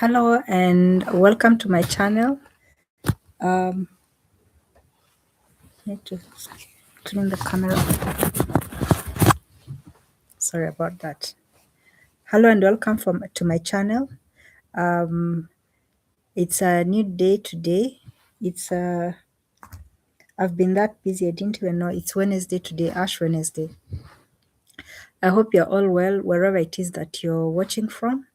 Hello and welcome to my channel. Um, Need to clean the camera. Sorry about that. Hello and welcome to my channel. It's a new day today. I've been that busy. I didn't even know it's Wednesday today, Ash Wednesday. I hope you're all well wherever it is that you're watching from.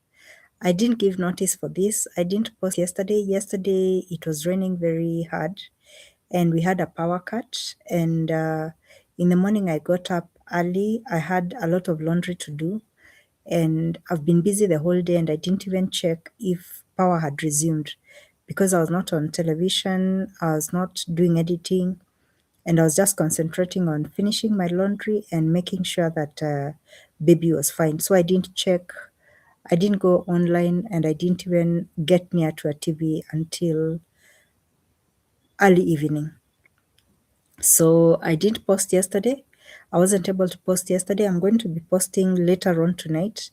I didn't give notice for this. I didn't post yesterday. Yesterday it was raining very hard and we had a power cut, and in the morning I got up early. I had a lot of laundry to do and I've been busy the whole day, and I didn't even check if power had resumed because I was not on television, I was not doing editing, and I was just concentrating on finishing my laundry and making sure that baby was fine. So I didn't check, I didn't go online, and I didn't even get near to a TV until early evening. So I didn't post yesterday. I wasn't able to post yesterday. I'm going to be posting later on tonight.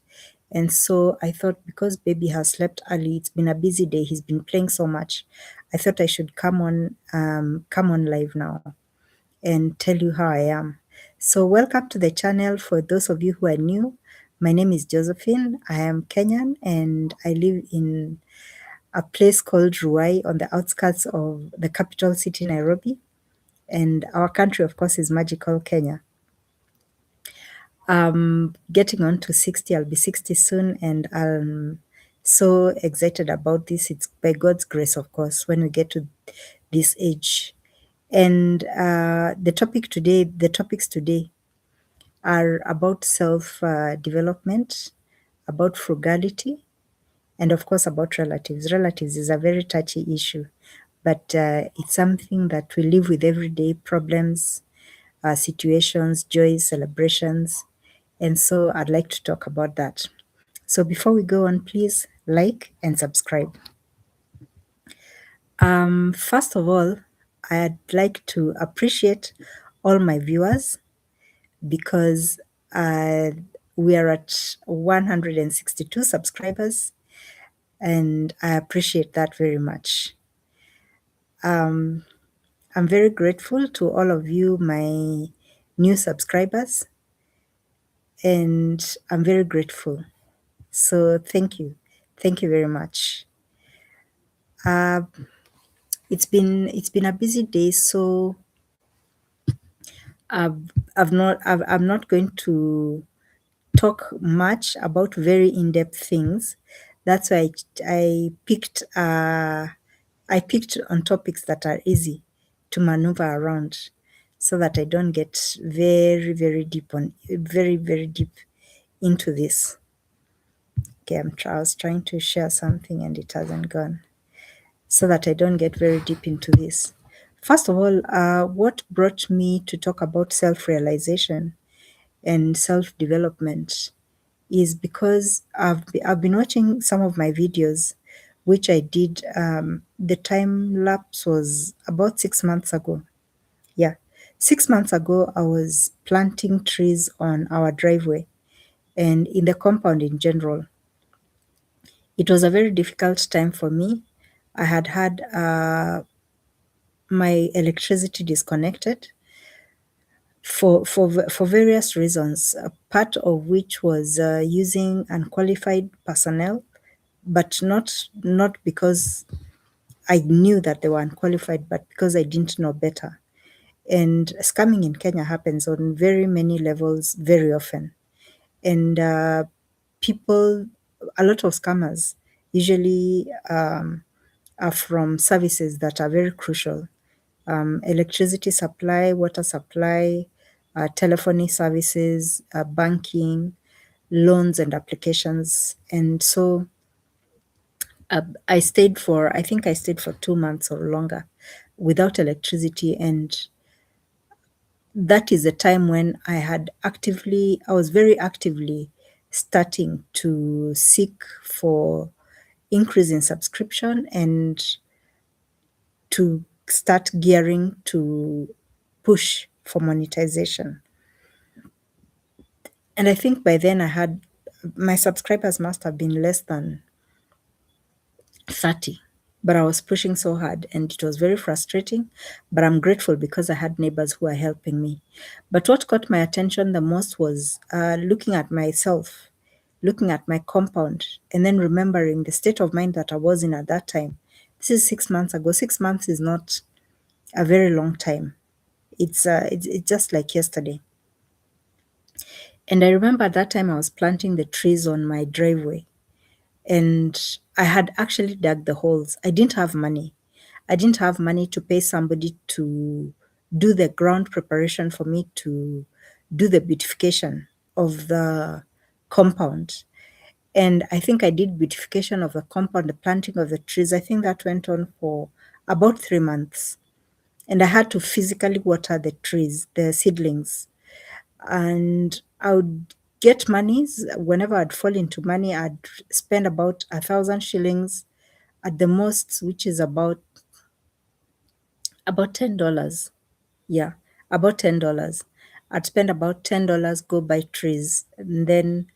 And so I thought, because baby has slept early, it's been a busy day, he's been playing so much, I thought I should come on live now and tell you how I am. So welcome to the channel. For those of you who are new, my name is Josephine. I am Kenyan and I live in a place called Ruai on the outskirts of the capital city, Nairobi. And our country, of course, is magical Kenya. Getting on to 60, I'll be 60 soon, and I'm so excited about this. It's by God's grace, of course, when we get to this age. And the topics today are about self development, about frugality, and of course about relatives. Relatives is a very touchy issue, but it's something that we live with every day, problems, situations, joys, celebrations. And so I'd like to talk about that. So before we go on, please like and subscribe. First of all, I'd like to appreciate all my viewers because we are at 162 subscribers, and I appreciate that very much. I'm very grateful to all of you, my new subscribers, and I'm very grateful. So thank you. Thank you very much. It's been a busy day, so I'm not going to talk much about very in-depth things. That's why I picked on topics that are easy to maneuver around, so that I don't get very deep into this. Okay, I was trying to share something and it hasn't gone, so that I don't get very deep into this. First of all, what brought me to talk about self-realization and self-development is because I've been watching some of my videos, which I did. The time lapse was about 6 months ago. Yeah, 6 months ago, I was planting trees on our driveway and in the compound in general. It was a very difficult time for me. I had my electricity disconnected for various reasons, part of which was using unqualified personnel, but not because I knew that they were unqualified, but because I didn't know better. And scamming in Kenya happens on very many levels very often. And people, a lot of scammers usually are from services that are very crucial. Electricity supply, water supply, telephony services, banking, loans and applications. And so I think I stayed for 2 months or longer without electricity. And that is the time when I was very actively starting to seek for increase in subscription and to start gearing to push for monetization. And I think by then my subscribers must have been less than 30. But I was pushing so hard and it was very frustrating. But I'm grateful because I had neighbors who are helping me. But what caught my attention the most was looking at myself, looking at my compound, and then remembering the state of mind that I was in at that time. This is 6 months ago. 6 months is not a very long time. It's just like yesterday. And I remember at that time I was planting the trees on my driveway. And I had actually dug the holes. I didn't have money. I didn't have money to pay somebody to do the ground preparation for me to do the beautification of the compound. And I think I did beautification of the compound, the planting of the trees. I think that went on for about 3 months. And I had to physically water the trees, the seedlings. And I would get monies. Whenever I'd fall into money, I'd spend about 1,000 shillings at the most, which is about $10. Yeah, about $10. I'd spend about $10, go buy trees, and then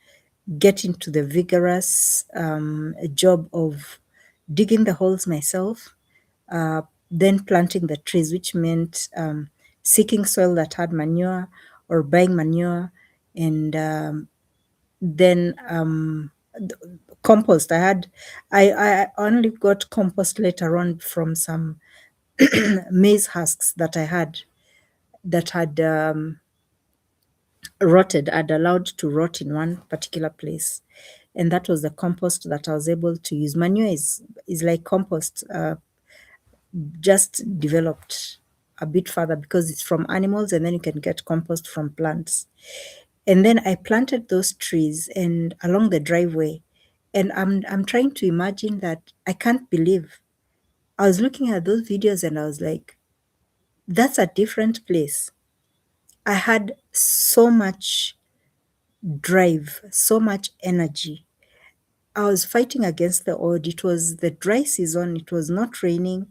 get into the vigorous job of digging the holes myself, then planting the trees, which meant seeking soil that had manure or buying manure, and then compost. I only got compost later on from some maize husks that I had that had rotted, I'd allowed to rot in one particular place. And that was the compost that I was able to use. Manure is like compost, just developed a bit further because it's from animals and then you can get compost from plants. And then I planted those trees and along the driveway. And I'm trying to imagine that I can't believe. I was looking at those videos and I was like, that's a different place. I had so much drive, so much energy. I was fighting against the odd. It was the dry season, it was not raining.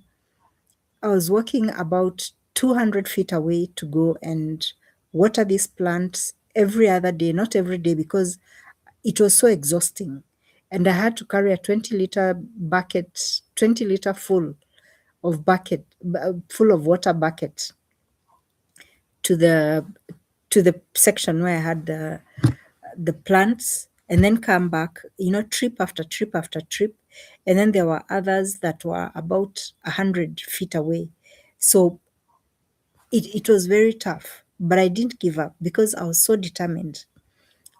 I was walking about 200 feet away to go and water these plants every other day, not every day, because it was so exhausting. And I had to carry a 20-liter bucket, 20-liter full of water bucket to the section where I had the plants, and then come back, trip after trip after trip. And then there were others that were about 100 feet away. So it was very tough, but I didn't give up because I was so determined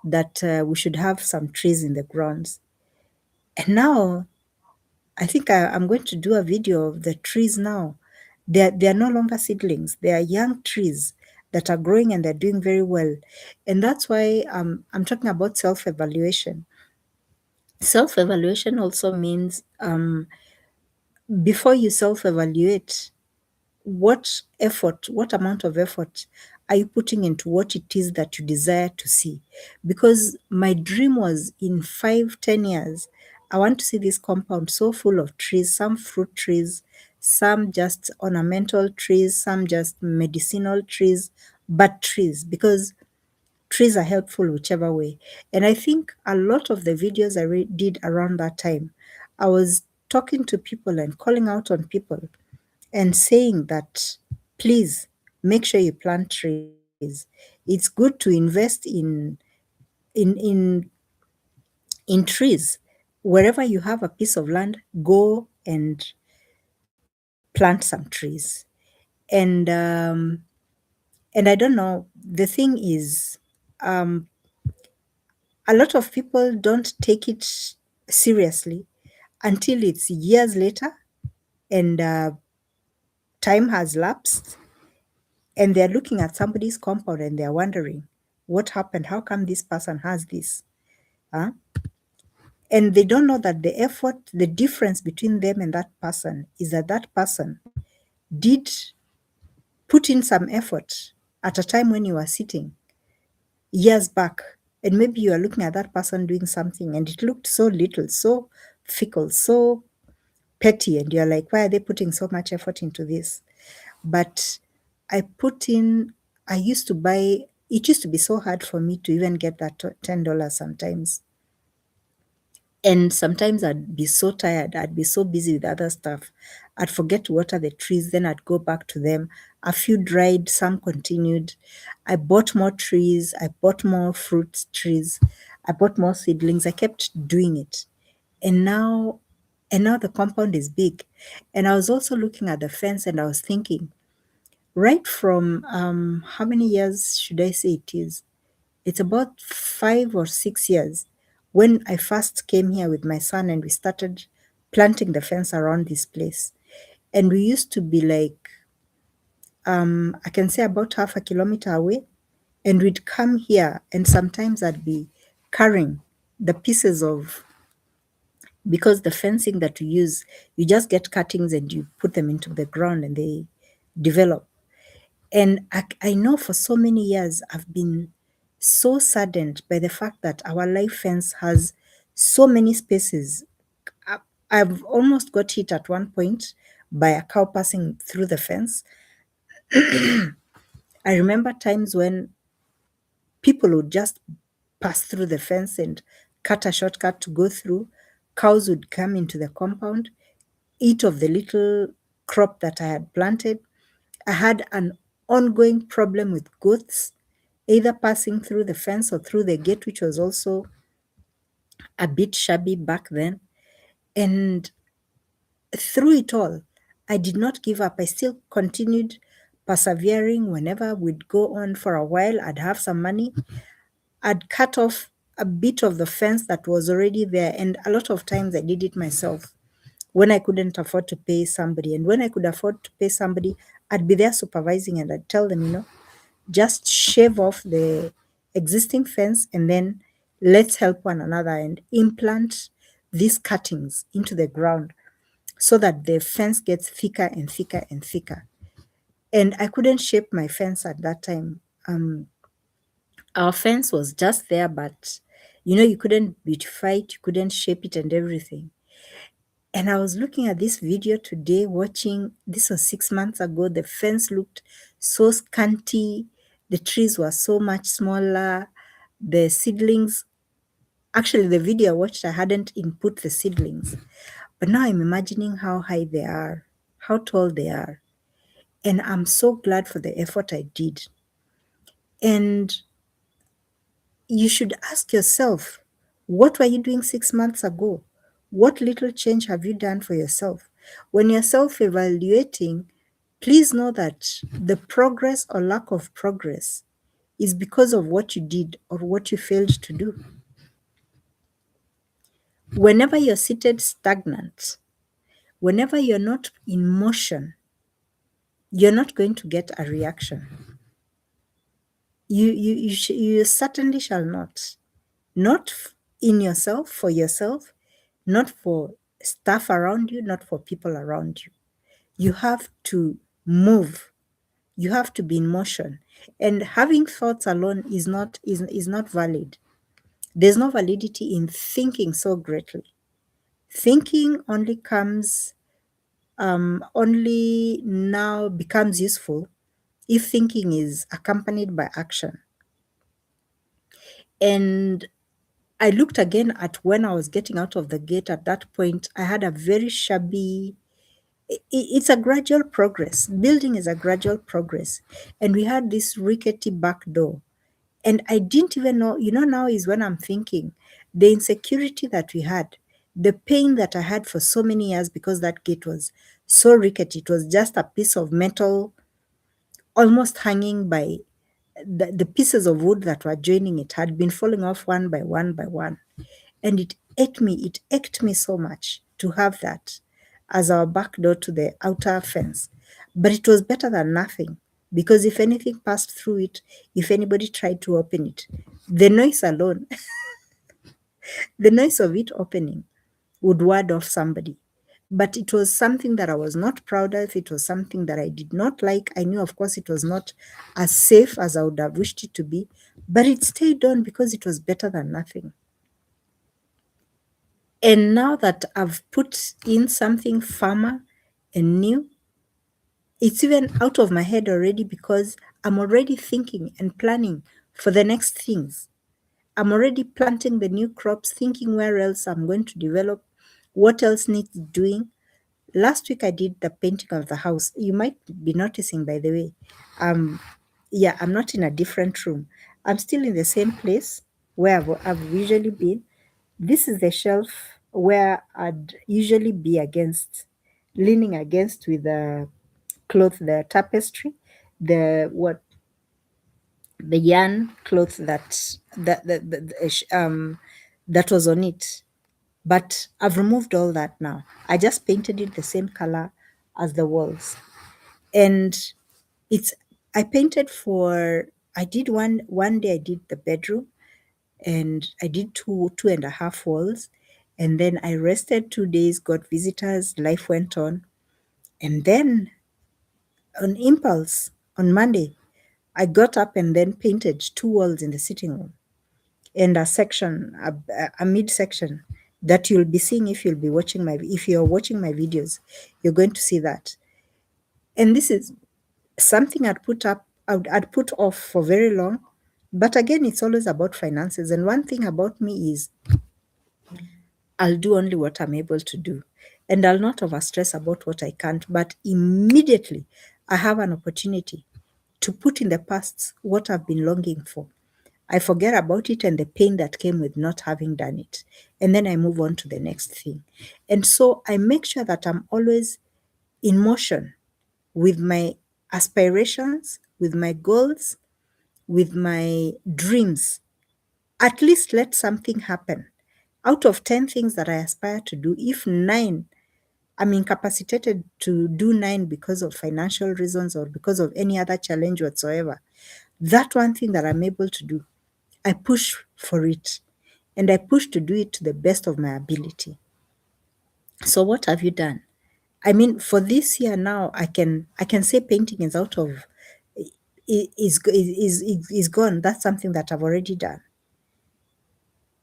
that we should have some trees in the grounds. And now I think I'm going to do a video of the trees now. They are no longer seedlings. They are young trees that are growing and they're doing very well. And that's why I'm talking about self-evaluation. Self-evaluation also means before you self-evaluate, what amount of effort are you putting into what it is that you desire to see? Because my dream was in 5, 10 years, I want to see this compound so full of trees, some fruit trees, some just ornamental trees, some just medicinal trees, but trees, because trees are helpful whichever way. And I think a lot of the videos I did around that time, I was talking to people and calling out on people and saying that please make sure you plant trees. It's good to invest in in in trees. Wherever you have a piece of land, go and plant some trees. And I don't know. The thing is, um, a lot of people don't take it seriously until it's years later and time has lapsed and they're looking at somebody's compound and they're wondering what happened, how come this person has this, huh? And they don't know that the effort, the difference between them and that person is that that person did put in some effort at a time when you were sitting years back, and maybe you are looking at that person doing something and it looked so little, so fickle, so petty, and you're like, why are they putting so much effort into this? But I put in, I used to buy, it used to be so hard for me to even get that $10 sometimes. And sometimes I'd be so tired, I'd be so busy with other stuff, I'd forget to water the trees, then I'd go back to them. A few dried, some continued. I bought more trees, I bought more fruit trees, I bought more seedlings. I kept doing it. And now the compound is big. And I was also looking at the fence and I was thinking, right from how many years should I say it is? It's about 5 or 6 years when I first came here with my son and we started planting the fence around this place. And we used to be like, I can say about half a kilometer away. And we'd come here and sometimes I'd be carrying the pieces of, because the fencing that we use, you just get cuttings and you put them into the ground and they develop. And I know for so many years I've been so saddened by the fact that our life fence has so many spaces. I- I've almost got hit at one point by a cow passing through the fence. I remember times when people would just pass through the fence and cut a shortcut to go through. Cows would come into the compound, eat of the little crop that I had planted. I had an ongoing problem with goats, either passing through the fence or through the gate, which was also a bit shabby back then. And through it all, I did not give up. I still continued persevering. Whenever we'd go on for a while, I'd have some money. I'd cut off a bit of the fence that was already there. And a lot of times I did it myself when I couldn't afford to pay somebody. And when I could afford to pay somebody, I'd be there supervising and I'd tell them, just shave off the existing fence and then let's help one another and implant these cuttings into the ground so that the fence gets thicker and thicker and thicker. And I couldn't shape my fence at that time. Our fence was just there, but you couldn't beautify it, you couldn't shape it and everything. And I was looking at this video today, watching, this was 6 months ago. The fence looked so scanty. The trees were so much smaller. The seedlings, actually, the video I watched, I hadn't input the seedlings. But now I'm imagining how high they are, how tall they are. And I'm so glad for the effort I did. And you should ask yourself, what were you doing 6 months ago? What little change have you done for yourself? When you're self evaluating, please know that the progress or lack of progress is because of what you did or what you failed to do. Whenever you're seated stagnant, whenever you're not in motion, you're not going to get a reaction. You certainly shall not. Not in yourself, for yourself, not for stuff around you, not for people around you. You have to move. You have to be in motion. And having thoughts alone is not valid. There's no validity in thinking so greatly. Thinking only now becomes useful if thinking is accompanied by action. And I looked again at when I was getting out of the gate. At that point, I had a very shabby, it's a gradual progress. Building is a gradual progress. And we had this rickety back door. And I didn't even know, now is when I'm thinking the insecurity that we had, the pain that I had for so many years because that gate was so rickety. It was just a piece of metal almost hanging by the pieces of wood that were joining it had been falling off one by one by one. And it ached me so much to have that as our back door to the outer fence. But it was better than nothing, because if anything passed through it, if anybody tried to open it, the noise alone, the noise of it opening would ward off somebody. But it was something that I was not proud of. It was something that I did not like. I knew, of course, it was not as safe as I would have wished it to be, but it stayed on because it was better than nothing. And now that I've put in something firmer and new, it's even out of my head already because I'm already thinking and planning for the next things. I'm already planting the new crops, thinking where else I'm going to develop, what else needs doing. Last week I did the painting of the house. You might be noticing, by the way, yeah, I'm not in a different room. I'm still in the same place where I've usually been. This is the shelf where I'd usually be leaning against with the cloth, the tapestry, the what, the yarn cloth that was on it. But I've removed all that now. I just painted it the same color as the walls. And it's I painted for I did one day I did the bedroom, and I did two and a half walls, and then I rested 2 days, got visitors, life went on. And then on impulse on Monday, I got up and then painted 2 walls in the sitting room and a mid section that you'll be seeing if you're watching my videos, you're going to see that. And this is something I'd put off for very long. But again, it's always about finances. And one thing about me is I'll do only what I'm able to do. And I'll not overstress about what I can't. But immediately I have an opportunity to put in the past what I've been longing for, I forget about it and the pain that came with not having done it. And then I move on to the next thing. And so I make sure that I'm always in motion with my aspirations, with my goals, with my dreams. At least let something happen. Out of 10 things that I aspire to do, if 9, I'm incapacitated to do 9 because of financial reasons or because of any other challenge whatsoever, that one thing that I'm able to do, I push for it, and I push to do it to the best of my ability. So what have you done? I mean, for this year now, I can say painting is out of is gone. That's something that I've already done,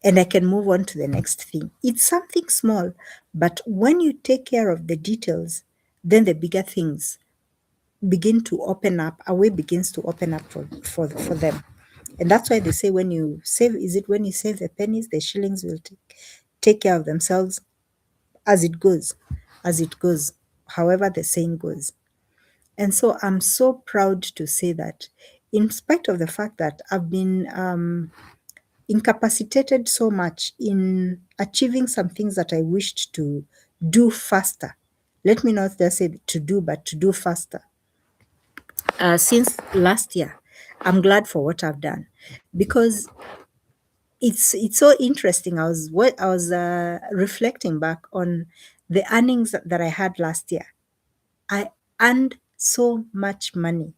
and I can move on to the next thing. It's something small, but when you take care of the details, then the bigger things begin to open up. A way begins to open up for them. And that's why they say when you save, is it when you save the pennies, the shillings will take care of themselves as it goes, as it goes, however the saying goes. And so I'm so proud to say that in spite of the fact that I've been incapacitated so much in achieving some things that I wished to do faster. Let me not just say to do, but to do faster. Since last year, I'm glad for what I've done, because it's so interesting. I was reflecting back on the earnings that I had last year. I earned so much money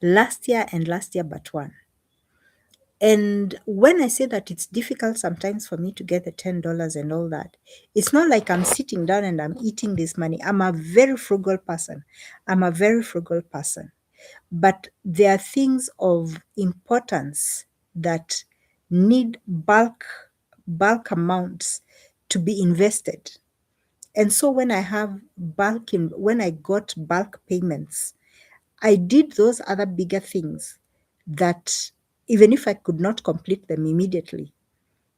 last year and last year but one. And when I say that it's difficult sometimes for me to get the $10 and all that, it's not like I'm sitting down and I'm eating this money. I'm a very frugal person. But there are things of importance that need bulk amounts to be invested. And so when when I got bulk payments, I did those other bigger things that even if I could not complete them immediately,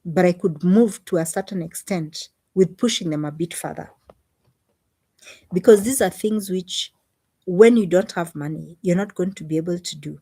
but I could move to a certain extent with pushing them a bit further. Because these are things which, when you don't have money, you're not going to be able to do.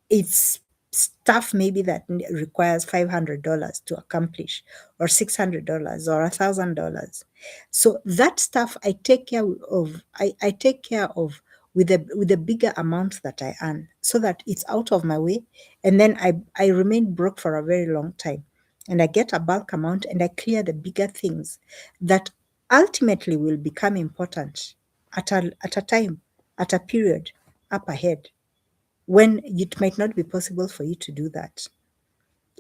It's stuff maybe that requires $500 to accomplish, or $600 or $1,000. So that stuff I take care of. I take care of with the bigger amount that I earn, so that it's out of my way, and then I remain broke for a very long time, and I get a bulk amount and I clear the bigger things that ultimately will become important at a time, at a period up ahead, when it might not be possible for you to do that.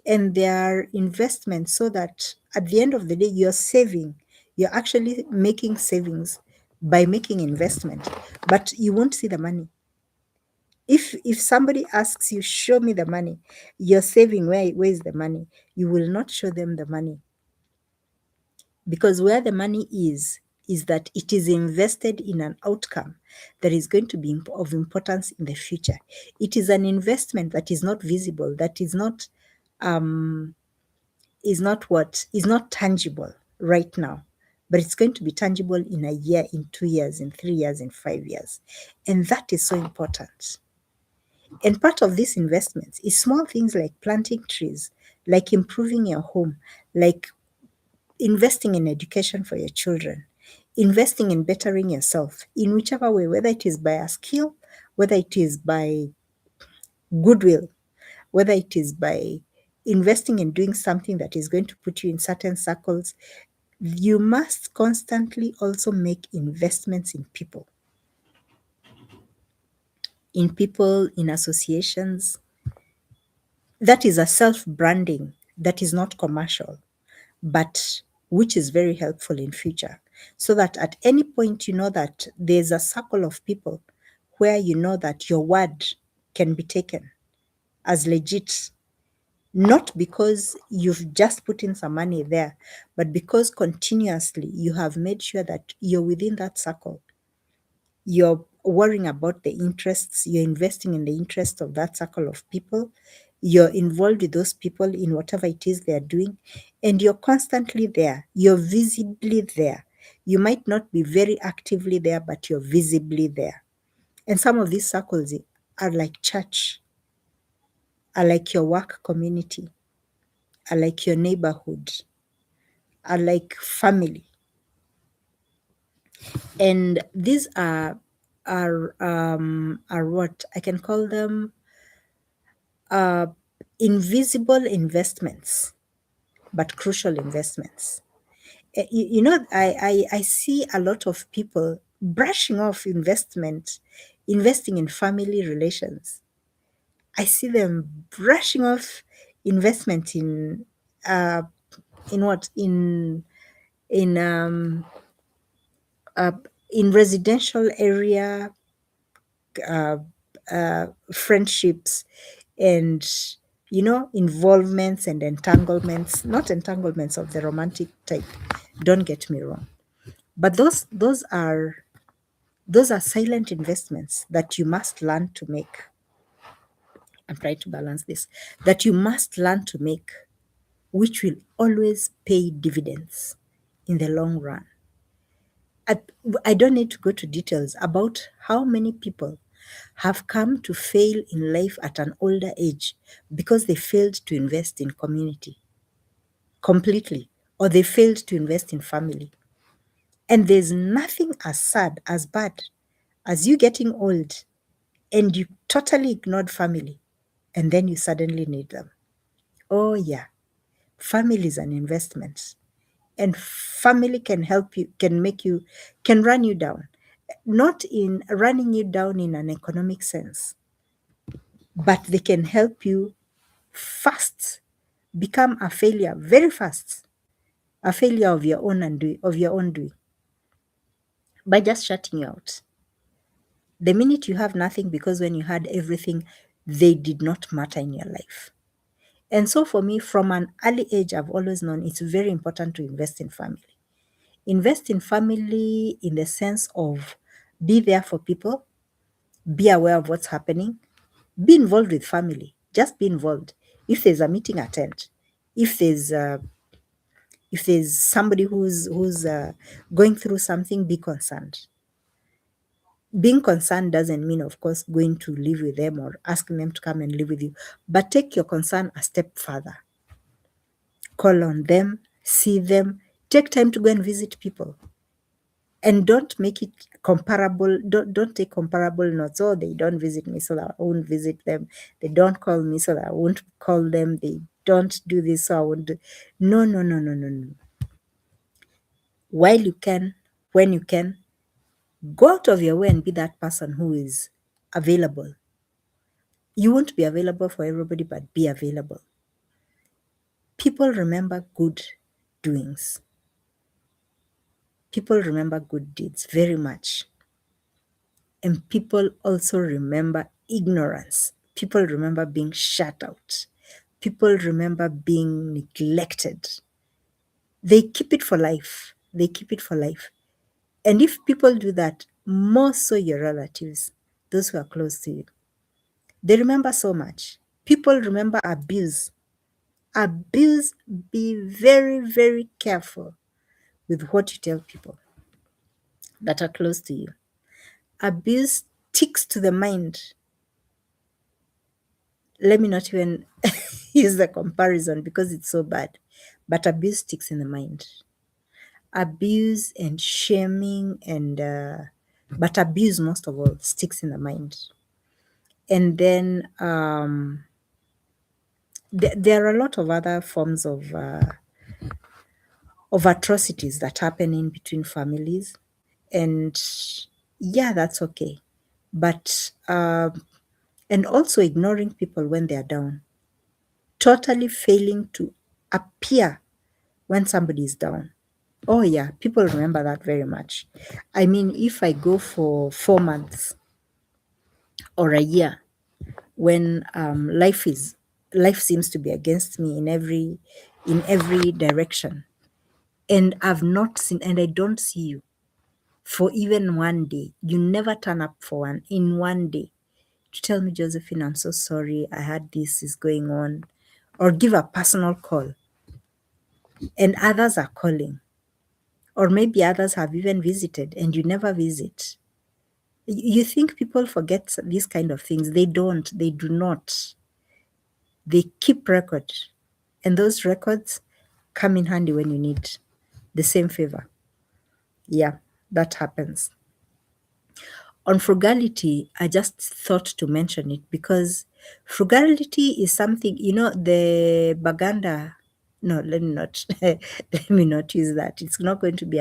And there are investments, so that at the end of the day, you're actually making savings by making investment, but you won't see the money. If somebody asks you, show me the money, you're saving, where is the money? You will not show them the money, because where the money is that it is invested in an outcome that is going to be of importance in the future. It is an investment that is not visible, that is not is not tangible right now, but it's going to be tangible in a year, in 2 years, in 3 years, in 5 years. And that is so important. And part of these investments is small things like planting trees, like improving your home, like investing in education for your children, investing in bettering yourself in whichever way, whether it is by a skill, whether it is by goodwill, whether it is by investing in doing something that is going to put you in certain circles. You must constantly also make investments in associations. That is a self-branding that is not commercial, but which is very helpful in future. So that at any point you know that there's a circle of people where you know that your word can be taken as legit, not because you've just put in some money there, but because continuously you have made sure that you're within that circle. You're worrying about the interests, you're investing in the interest of that circle of people, you're involved with those people in whatever it is they're doing, and you're constantly there, you're visibly there. You might not be very actively there, but you're visibly there. And some of these circles are like church, are like your work community, are like your neighborhood, are like family. And these are what I can call them, uh, invisible investments, but crucial investments. I see a lot of people brushing off investing in family relations. I see them brushing off investment uh, in what in um, uh, in residential area, uh, friendships, and involvements and entanglements, not entanglements of the romantic type, don't get me wrong, but those are silent investments that you must learn to make. I'm trying to balance this, that you must learn to make, which will always pay dividends in the long run. I, I don't need to go to details about how many people have come to fail in life at an older age because they failed to invest in community completely, or they failed to invest in family. And there's nothing as sad, as bad as you getting old and you totally ignored family and then you suddenly need them. Oh, yeah, family is an investment. And family can help you, can run you down. Not in running you down in an economic sense, but they can help you fast become a failure very fast, a failure of your own doing, by just shutting you out. The minute you have nothing, because when you had everything, they did not matter in your life. And so for me, from an early age, I've always known it's very important to invest in family. Invest in family in the sense of be there for people, be aware of what's happening, be involved with family. Just be involved. If there's a meeting, attend. If there's somebody who's going through something, be concerned. Being concerned doesn't mean, of course, going to live with them or asking them to come and live with you, but take your concern a step further. Call on them, see them, take time to go and visit people. And don't make it comparable. Don't take comparable notes. Oh, they don't visit me, so that I won't visit them. They don't call me, so that I won't call them. They don't do this, so I won't do. No, no, no, no, no, no. While you can, when you can, go out of your way and be that person who is available. You won't be available for everybody, but be available. People remember good doings. People remember good deeds very much. And people also remember ignorance. People remember being shut out. People remember being neglected. They keep it for life. They keep it for life. And if people do that, more so your relatives, those who are close to you, they remember so much. People remember abuse. Abuse, be very, very careful with what you tell people that are close to you. Abuse sticks to the mind. Let me not even use the comparison because it's so bad, but abuse sticks in the mind. Abuse and shaming but abuse most of all sticks in the mind. And then there are a lot of other forms of atrocities that happen in between families, and yeah, that's okay. But and also ignoring people when they are down, totally failing to appear when somebody is down. Oh yeah, people remember that very much. I mean, if I go for 4 months or a year when life seems to be against me in every direction, and I've not seen and I don't see you for even one day, you never turn up for one in one day to tell me, Josephine, I'm so sorry, I had this is going on, or give a personal call, and others are calling, or maybe others have even visited and you never visit. You think people forget these kind of things? They don't. They do not. They keep record, and those records come in handy when you need the same favor. Yeah, that happens. On frugality, I just thought to mention it because frugality is something, the Baganda. No, let me not let me not use that. It's not going to be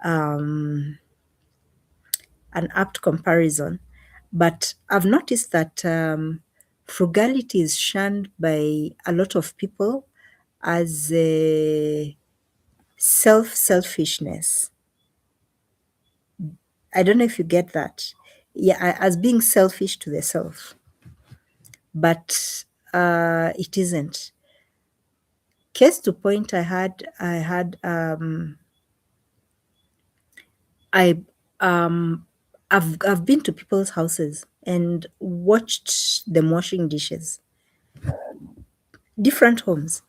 um, an apt comparison. But I've noticed that frugality is shunned by a lot of people as a selfishness. I don't know if you get that. Yeah, as being selfish to the self, but it isn't. Case to point, I I've been to people's houses and watched them washing dishes, different homes,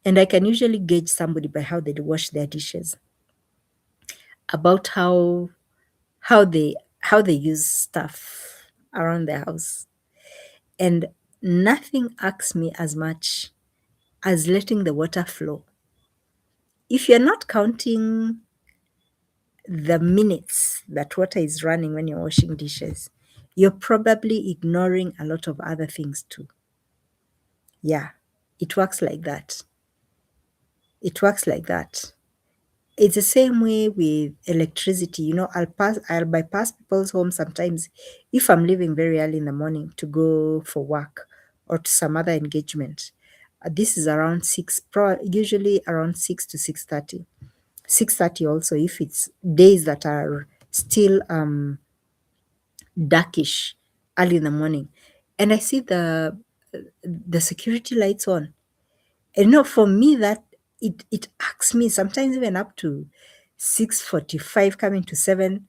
and I can usually gauge somebody by how they wash their dishes, about how they use stuff around their house. And nothing irks me as much as letting the water flow. If you're not counting the minutes that water is running when you're washing dishes, you're probably ignoring a lot of other things too. Yeah, it works like that. It works like that. It's the same way with electricity. I'll bypass people's homes sometimes if I'm leaving very early in the morning to go for work or to some other engagement. This is around 6, usually around 6 to 6:30. 6:30 also if it's days that are still darkish early in the morning. And I see the security lights on. And for me, that it asks me sometimes even up to 6:45 coming to 7,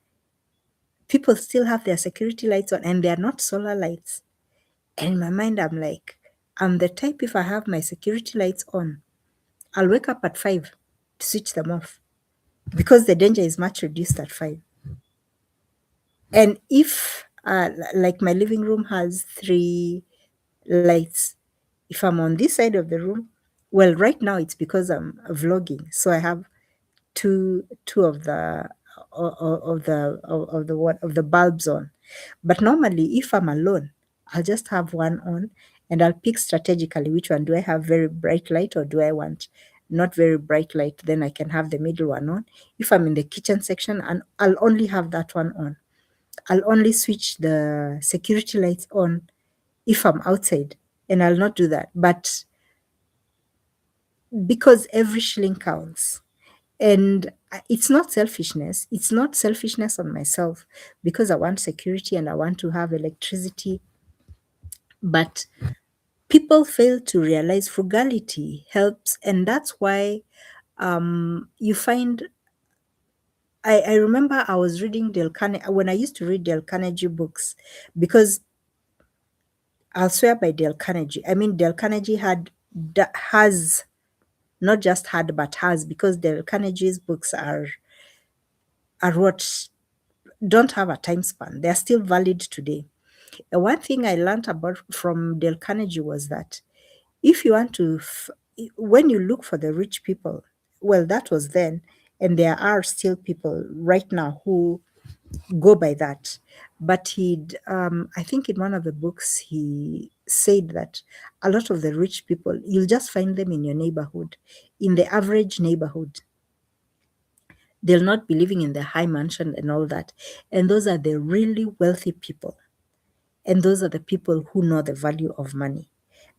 people still have their security lights on and they are not solar lights. And in my mind, I'm like, I'm the type, if I have my security lights on, I'll wake up at 5 to switch them off because the danger is much reduced at 5. And if like my living room has 3 lights, if I'm on this side of the room, well, right now it's because I'm vlogging, so I have two of the bulbs on. But normally, if I'm alone, I'll just have one on, and I'll pick strategically which one. Do I have very bright light, or do I want not very bright light? Then I can have the middle one on. If I'm in the kitchen section, and I'll only have that one on. I'll only switch the security lights on if I'm outside, and I'll not do that. But because every shilling counts, and it's not selfishness. It's not selfishness on myself because I want security and I want to have electricity. But people fail to realize frugality helps. And that's why you find, I remember I was reading Dale Carnegie, when I used to read Dale Carnegie books, because I'll swear by Dale Carnegie. I mean, Dale Carnegie has not just had but has, because Dale Carnegie's books are what don't have a time span. They're still valid today. The one thing I learned about from Dale Carnegie was that if you want to, when you look for the rich people, well, that was then, and there are still people right now who go by that. But I think in one of the books, he said that a lot of the rich people, you'll just find them in your neighborhood, in the average neighborhood. They'll not be living in the high mansion and all that. And those are the really wealthy people. And those are the people who know the value of money.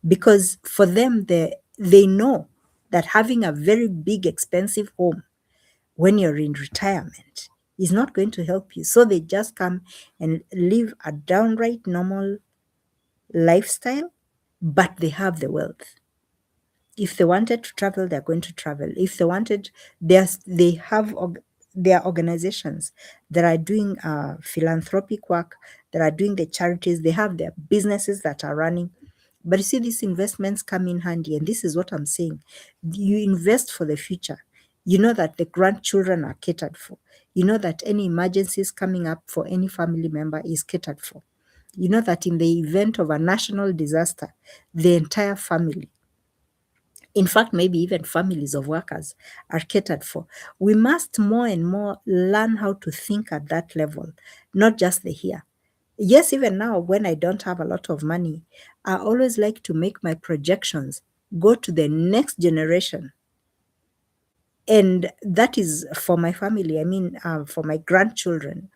Because for them, they know that having a very big, expensive home when you're in retirement is not going to help you. So they just come and live a downright normal lifestyle, but they have the wealth. If they wanted to travel, they're going to travel. If they wanted, they have their organizations that are doing philanthropic work, that are doing the charities. They have their businesses that are running. But you see, these investments come in handy, and this is what I'm saying. You invest for the future. You know that the grandchildren are catered for. You know that any emergencies coming up for any family member is catered for. You know that in the event of a national disaster, the entire family, in fact, maybe even families of workers, are catered for. We must more and more learn how to think at that level, not just the here. Yes, even now, when I don't have a lot of money, I always like to make my projections go to the next generation. And that is for my family. I mean, for my grandchildren,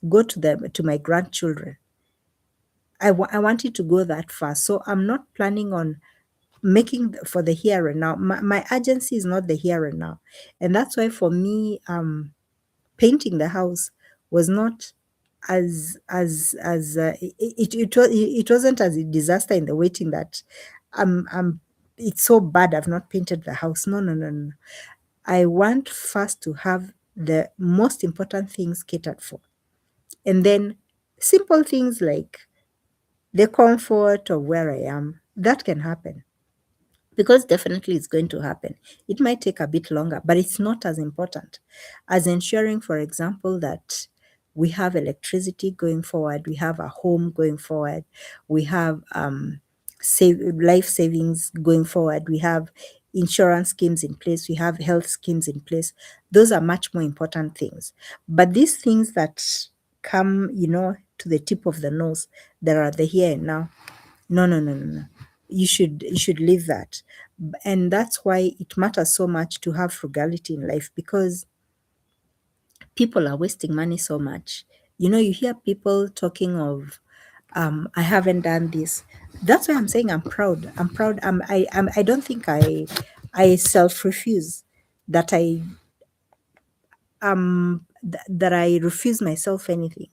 go to my grandchildren. I want it to go that far. So I'm not planning on making for the here and now. My urgency is not the here and now. And that's why for me, painting the house was not it wasn't as a disaster in the waiting that it's so bad I've not painted the house. No, no, no, no. I want first to have the most important things catered for, and then simple things like the comfort of where I am, that can happen, because definitely it's going to happen. It might take a bit longer, but it's not as important as ensuring, for example, that we have electricity going forward, we have a home going forward, we have life savings going forward, we have insurance schemes in place, we have health schemes in place. Those are much more important things. But these things that come, to the tip of the nose, that are the here and now, no, no, no, no, no. You should leave that. And that's why it matters so much to have frugality in life, because people are wasting money so much. You hear people talking of, I haven't done this. That's why I'm saying I'm proud. I'm proud. I don't think I self-refuse, that that I refuse myself anything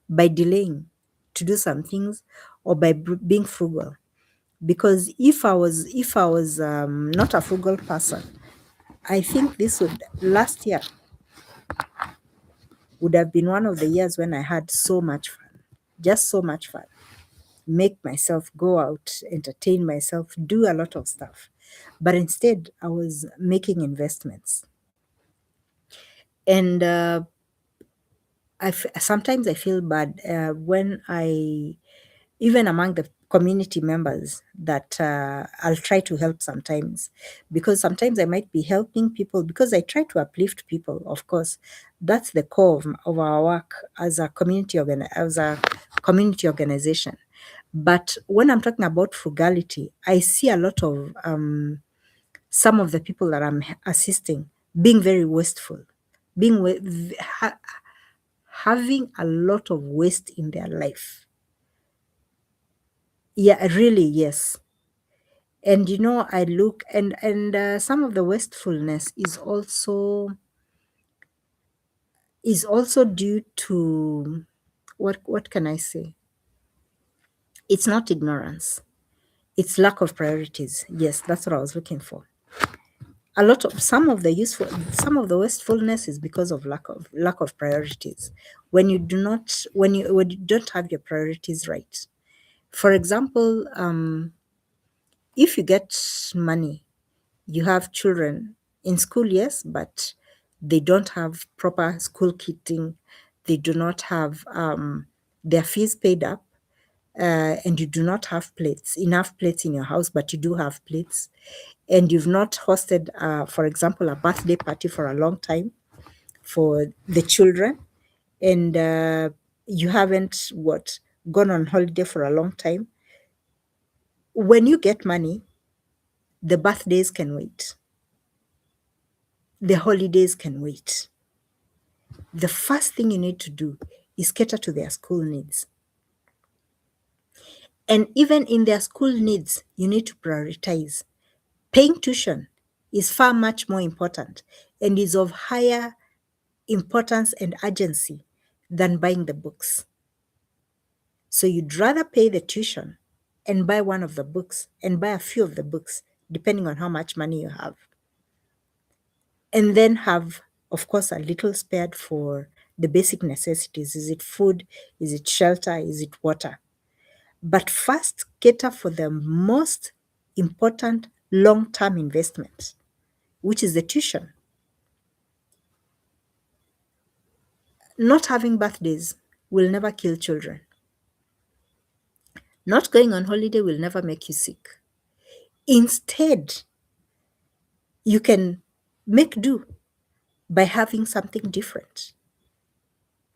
by delaying to do some things, or by being frugal. Because if I was not a frugal person, I think this would last year would have been one of the years when I had so much fun, just so much fun. Make myself go out, entertain myself, do a lot of stuff. But instead, I was making investments. And sometimes I feel bad when even among the community members, that I'll try to help sometimes, because sometimes I might be helping people because I try to uplift people. Of course, that's the core of our work as a community organization. But when I'm talking about frugality, I see a lot of some of the people that I'm assisting being very wasteful, being having a lot of waste in their life. Yeah, really, yes. And I look, and some of the wastefulness is also due to, what can I say? It's not ignorance. It's lack of priorities. Yes, that's what I was looking for. A lot of some of the wastefulness is because of lack of priorities. When you don't have your priorities right. For example, if you get money, you have children in school, yes, but they don't have proper school kitting. They do not have their fees paid up, and you do not have enough plates in your house, but you do have plates, and you've not hosted, for example, a birthday party for a long time for the children, and you haven't gone on holiday for a long time. When you get money, the birthdays can wait, the holidays can wait. The first thing you need to do is cater to their school needs. And even in their school needs, you need to prioritize. Paying tuition is far much more important and is of higher importance and urgency than buying the books. So you'd rather pay the tuition and buy one of the books and buy a few of the books, depending on how much money you have. And then have, of course, a little spared for the basic necessities. Is it food? Is it shelter? Is it water? But first, cater for the most important long-term investment, which is the tuition. Not having birthdays will never kill children. Not going on holiday will never make you sick. Instead, you can make do by having something different.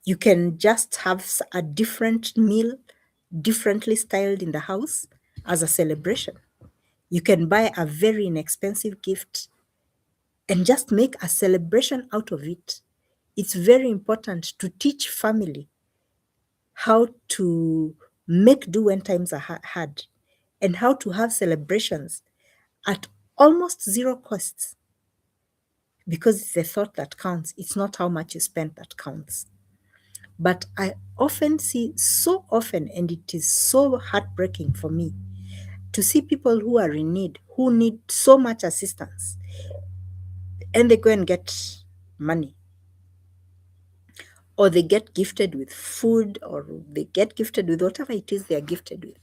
You can just have a different meal, differently styled in the house as a celebration. You can buy a very inexpensive gift and just make a celebration out of it. It's very important to teach family how to make do when times are hard and how to have celebrations at almost zero costs, because it's the thought that counts. It's not how much you spend that counts. But I often see, so often, and it is so heartbreaking for me to see people who are in need, who need so much assistance, and they go and get money, or they get gifted with food, or they get gifted with whatever it is they are gifted with.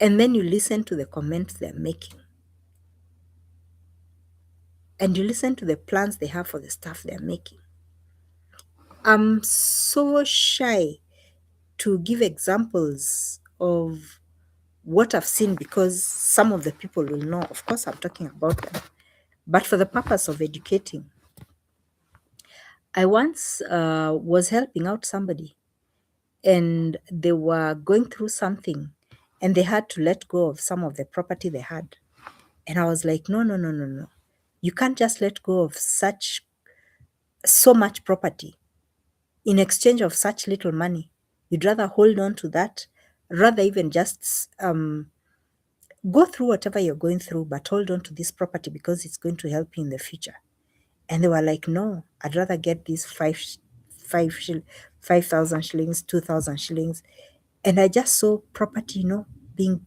And then you listen to the comments they're making, and you listen to the plans they have for the stuff they're making. I'm so shy to give examples of what I've seen because some of the people will know. Of course, I'm talking about them. But for the purpose of educating, I once was helping out somebody and they were going through something and they had to let go of some of the property they had. And I was like, no, no, no, no, no. You can't just let go of so much property in exchange of such little money. You'd rather hold on to that, rather even just go through whatever you're going through, but hold on to this property because it's going to help you in the future. And they were like, no, I'd rather get these 5,000 shillings, 2,000 shillings. And I just saw property, being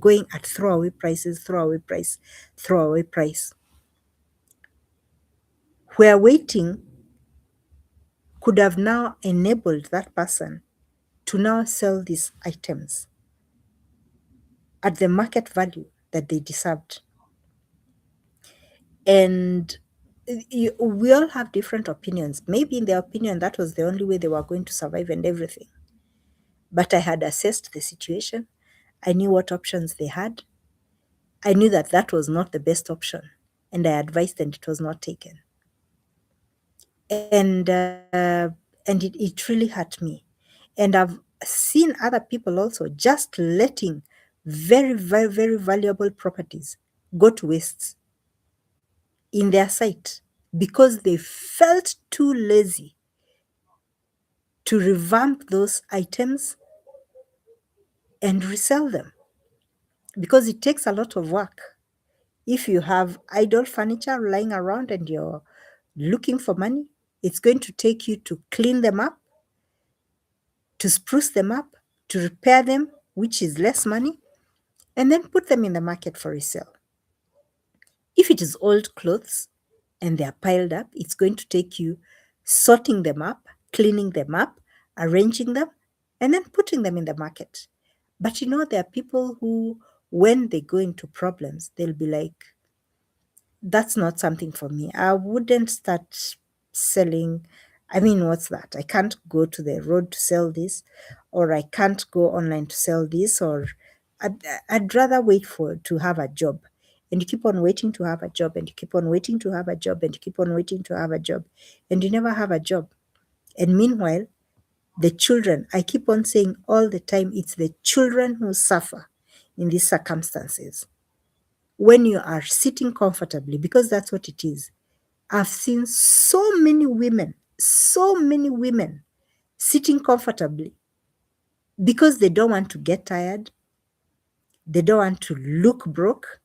going at throwaway prices, throwaway price, throwaway price. Where waiting could have now enabled that person to now sell these items at the market value that they deserved. And we all have different opinions. Maybe in their opinion, that was the only way they were going to survive and everything. But I had assessed the situation. I knew what options they had. I knew that that was not the best option. And I advised and it was not taken. And it really hurt me. And I've seen other people also just letting very, very, very valuable properties go to waste in their sight because they felt too lazy to revamp those items and resell them, because it takes a lot of work. If you have idle furniture lying around and you're looking for money, it's going to take you to clean them up, to spruce them up, to repair them, which is less money, and then put them in the market for resale. If it is old clothes and they are piled up, it's going to take you sorting them up, cleaning them up, arranging them, and then putting them in the market. But there are people who, when they go into problems, they'll be like, that's not something for me. I wouldn't start selling. I mean, what's that? I can't go to the road to sell this, or I can't go online to sell this, or I'd rather wait to have a job. And you keep on waiting to have a job, and you keep on waiting to have a job, and you keep on waiting to have a job, and you never have a job. And meanwhile, the children, I keep on saying all the time, it's the children who suffer in these circumstances. When you are sitting comfortably, because that's what it is. I've seen so many women sitting comfortably because they don't want to get tired. They don't want to look broke.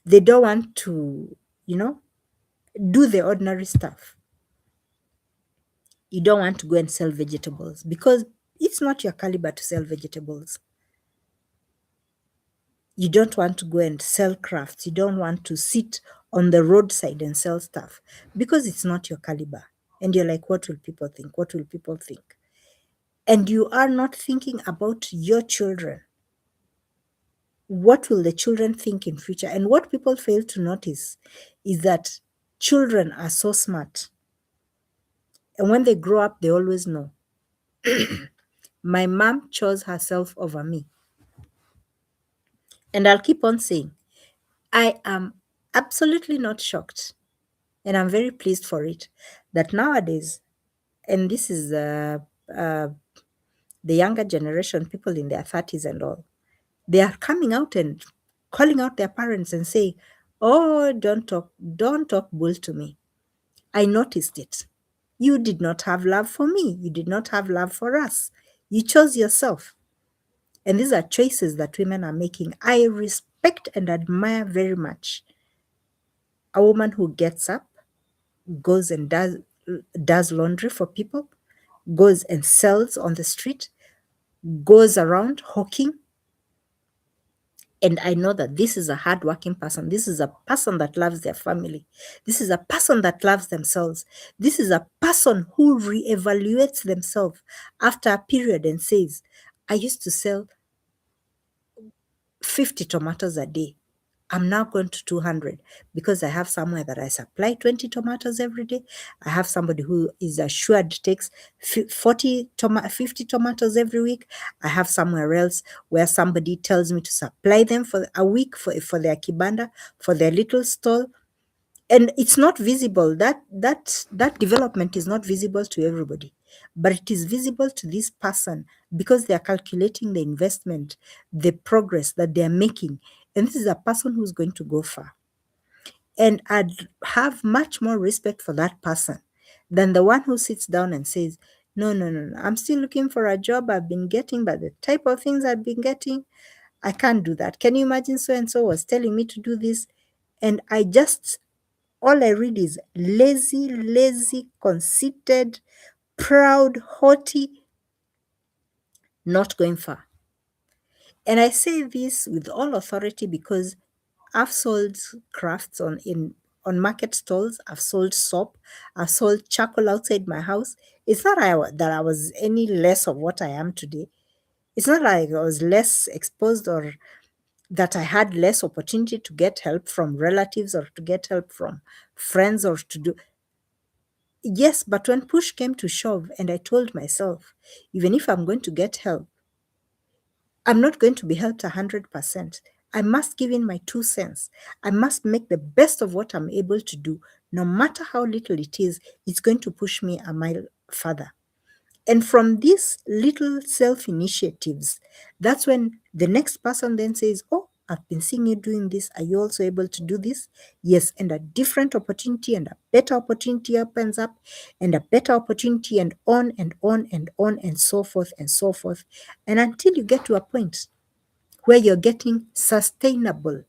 They don't want to, do the ordinary stuff. You don't want to go and sell vegetables because it's not your caliber to sell vegetables. You don't want to go and sell crafts. You don't want to sit on the roadside and sell stuff because it's not your caliber. And you're like, what will people think? What will people think? And you are not thinking about your children. What will the children think in future? And what people fail to notice is that children are so smart. And when they grow up, they always know. My mom chose herself over me. And I'll keep on saying, I am absolutely not shocked. And I'm very pleased for it that nowadays, and this is uh, the younger generation, people in their 30s and all, they are coming out and calling out their parents and saying, oh, don't talk bull to me. I noticed it. You did not have love for me. You did not have love for us. You chose yourself. And these are choices that women are making. I respect and admire very much a woman who gets up, goes and does laundry for people, goes and sells on the street, goes around hawking. And I know that this is a hardworking person. This is a person that loves their family. This is a person that loves themselves. This is a person who reevaluates themselves after a period and says, I used to sell 50 tomatoes a day. I'm now going to 200 because I have somewhere that I supply 20 tomatoes every day. I have somebody who is assured takes 50 tomatoes every week. I have somewhere else where somebody tells me to supply them for a week for their kibanda, for their little stall. And it's not visible. That development is not visible to everybody, but it is visible to this person because they are calculating the investment, the progress that they are making. And this is a person who's going to go far. And I'd have much more respect for that person than the one who sits down and says, no, no, no, no, I'm still looking for a job I've been getting, but the type of things I've been getting, I can't do that. Can you imagine so and so was telling me to do this? And all I read is lazy, conceited, proud, haughty, not going far. And I say this with all authority because I've sold crafts on market stalls. I've sold soap. I've sold charcoal outside my house. It's not that I was any less of what I am today. It's not like I was less exposed or that I had less opportunity to get help from relatives or to get help from friends or to do. Yes, but when push came to shove, and I told myself, even if I'm going to get help, I'm not going to be helped 100%. I must give in my 2 cents. I must make the best of what I'm able to do. No matter how little it is, it's going to push me a mile further. And from these little self initiatives, that's when the next person then says, oh, I've been seeing you doing this. Are you also able to do this? Yes. And a different opportunity and a better opportunity opens up, and a better opportunity, and on and on and on and so forth and so forth. And until you get to a point where you're getting sustainable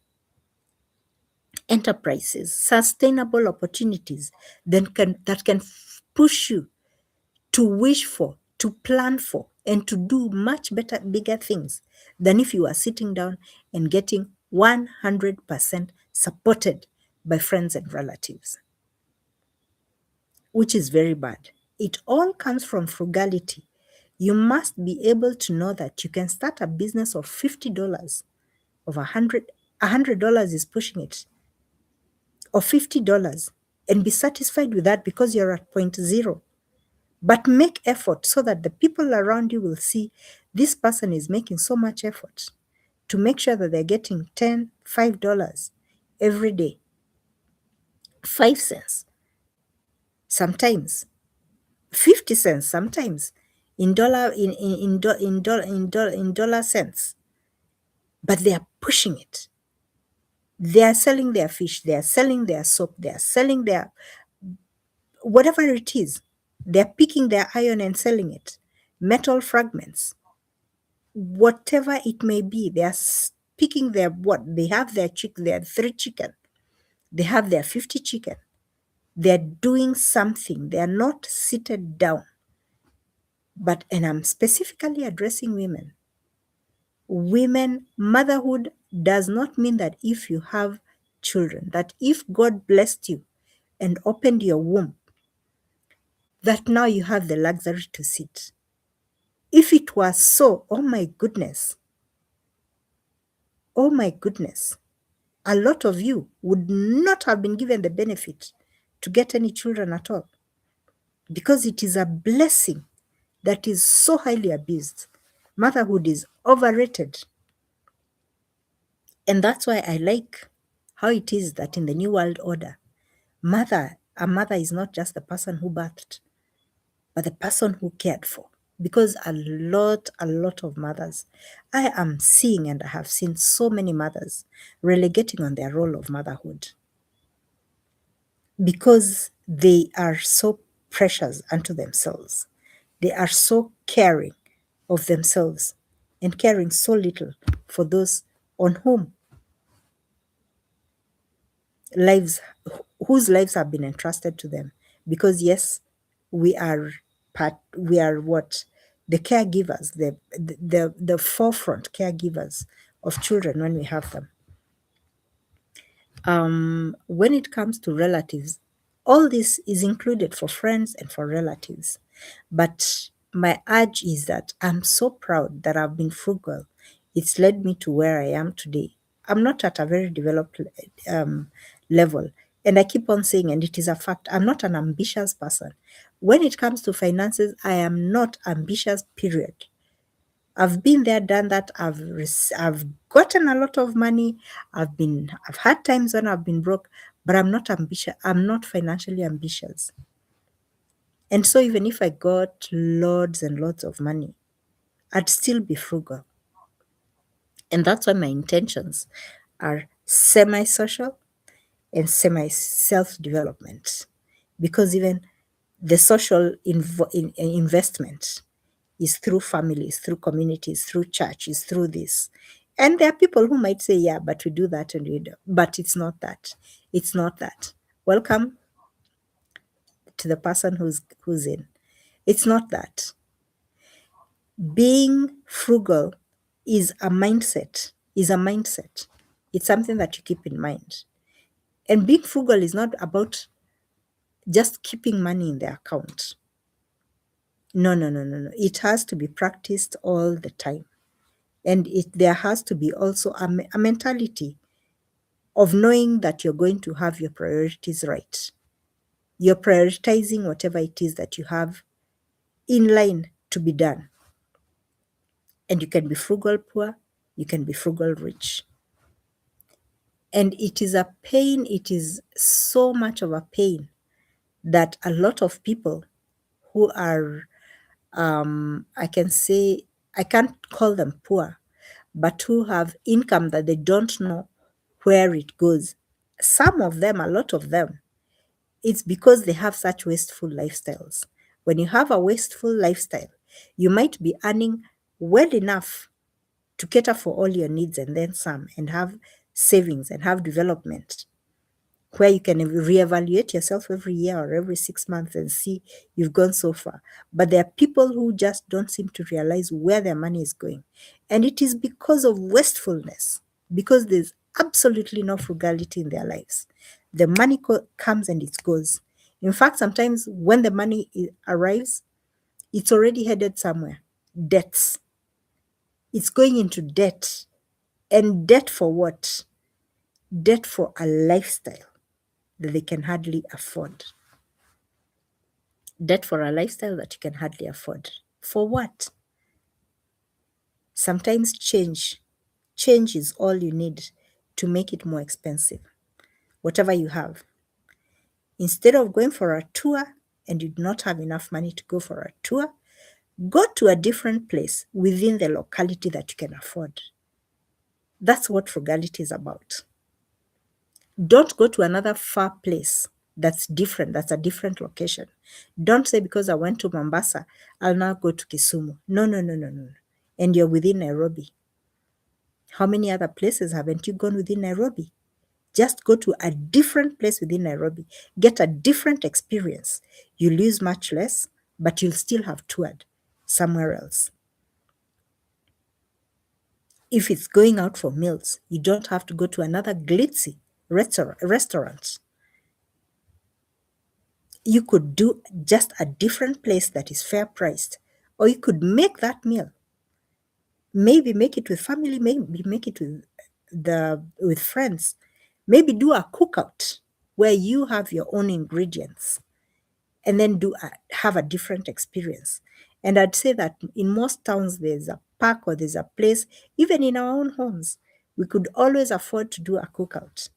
enterprises, sustainable opportunities, that can push you to wish for, to plan for, and to do much better, bigger things than if you are sitting down and getting 100% supported by friends and relatives, which is very bad. It all comes from frugality. You must be able to know that you can start a business of $50, of $100 is pushing it, or $50, and be satisfied with that because you're at point zero. But make effort so that the people around you will see this person is making so much effort to make sure that they're getting $5 every day, 5 cents, sometimes 50 cents, sometimes in dollar cents. But they are pushing it. They are selling their fish, they are selling their soap, they are selling their whatever it is. They're picking their iron and selling it. Metal fragments, whatever it may be, they are picking their what? They have their chicken, they have 3 chicken, they have their 50 chicken. They're doing something. They are not seated down. And I'm specifically addressing women. Women, motherhood does not mean that if you have children, that if God blessed you and opened your womb, that now you have the luxury to sit. If it was so, oh my goodness, a lot of you would not have been given the benefit to get any children at all, because it is a blessing that is so highly abused. Motherhood is overrated. And that's why I like how it is that in the New World Order, a mother is not just the person who birthed, but the person who cared for. Because a lot of mothers, I am seeing, and I have seen so many mothers relegating on their role of motherhood because they are so precious unto themselves. They are so caring of themselves and caring so little for those on lives whose lives have been entrusted to them. Because yes, we are what? The caregivers, the forefront caregivers of children when we have them. When it comes to relatives, all this is included for friends and for relatives. But my urge is that I'm so proud that I've been frugal. It's led me to where I am today. I'm not at a very developed level. And I keep on saying, and it is a fact, I'm not an ambitious person. When it comes to finances, I am not ambitious, period. I've been there, done that. I've gotten a lot of money. I've had times when I've been broke, but I'm not ambitious. I'm not financially ambitious. And so even if I got loads and loads of money, I'd still be frugal. And that's why my intentions are semi-social and semi-self-development. Because even the social investment is through families, through communities, through churches, through this. And there are people who might say, yeah, but we do that and we do. But it's not that. It's not that. Welcome to the person who's in. It's not that. Being frugal is a mindset. It's something that you keep in mind. And being frugal is not about just keeping money in the account. No. It has to be practiced all the time. And there has to be also a mentality of knowing that you're going to have your priorities right. You're prioritizing whatever it is that you have in line to be done. And you can be frugal poor, you can be frugal rich. And it is a pain, it is so much of a pain that a lot of people who are, I can say, I can't call them poor, but who have income that they don't know where it goes. Some of them, a lot of them, it's because they have such wasteful lifestyles. When you have a wasteful lifestyle, you might be earning well enough to cater for all your needs and then some, and have savings and have development where you can reevaluate yourself every year or every 6 months and see you've gone so far. But there are people who just don't seem to realize where their money is going. And it is because of wastefulness, because there's absolutely no frugality in their lives. The money comes and it goes. In fact, sometimes when the money arrives, it's already headed somewhere. debts. It's going into debt. And debt for what? Debt for a lifestyle that they can hardly afford. Debt for a lifestyle that you can hardly afford. For what? Sometimes change. Change is all you need to make it more expensive. Whatever you have. Instead of going for a tour and you do not have enough money to go for a tour, go to a different place within the locality that you can afford. That's what frugality is about. Don't go to another far place that's different, that's a different location. Don't say because I went to Mombasa, I'll now go to Kisumu. No, no, no, no, no. And you're within Nairobi. How many other places haven't you gone within Nairobi? Just go to a different place within Nairobi. Get a different experience. You lose much less, but you'll still have toured somewhere else. If it's going out for meals, you don't have to go to another glitzy restaurant. You could do just a different place that is fair priced, or you could make that meal. Maybe make it with family, maybe make it with friends. Maybe do a cookout where you have your own ingredients and then have a different experience. And I'd say that in most towns there's a park or there's a place, even in our own homes, we could always afford to do a cookout.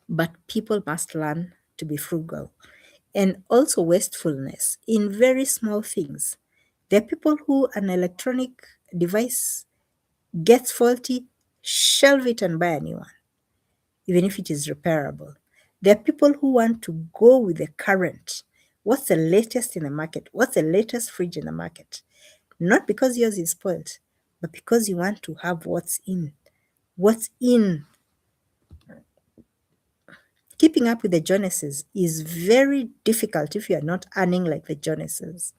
But people must learn to be frugal and also wastefulness in very small things. There are people who an electronic device gets faulty, shelve it and buy a new one, even if it is repairable. There are people who want to go with the current. What's the latest in the market? What's the latest fridge in the market? Not because yours is spoiled, but because you want to have what's in. What's in. Keeping up with the Joneses is very difficult if you are not earning like the Joneses.